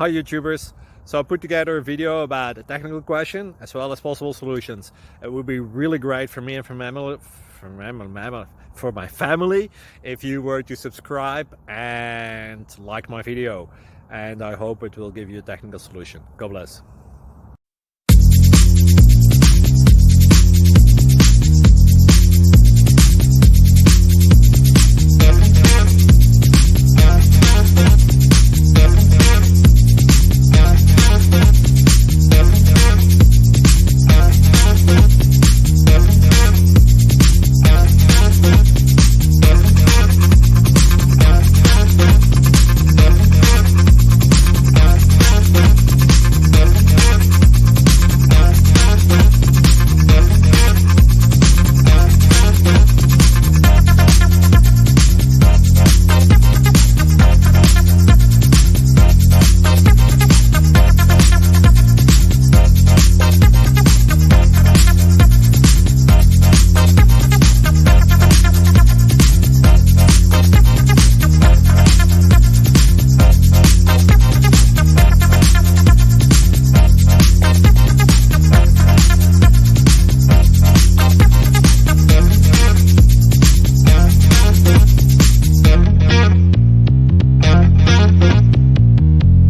Hi YouTubers. So I put together a video about a technical question as well as possible solutions. It would be really great for me and for my family if you were to subscribe and like my video, and I hope it will give you a technical solution. God bless.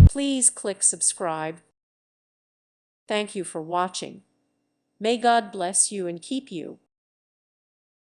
Please click subscribe. Thank you for watching. May God bless you and keep you.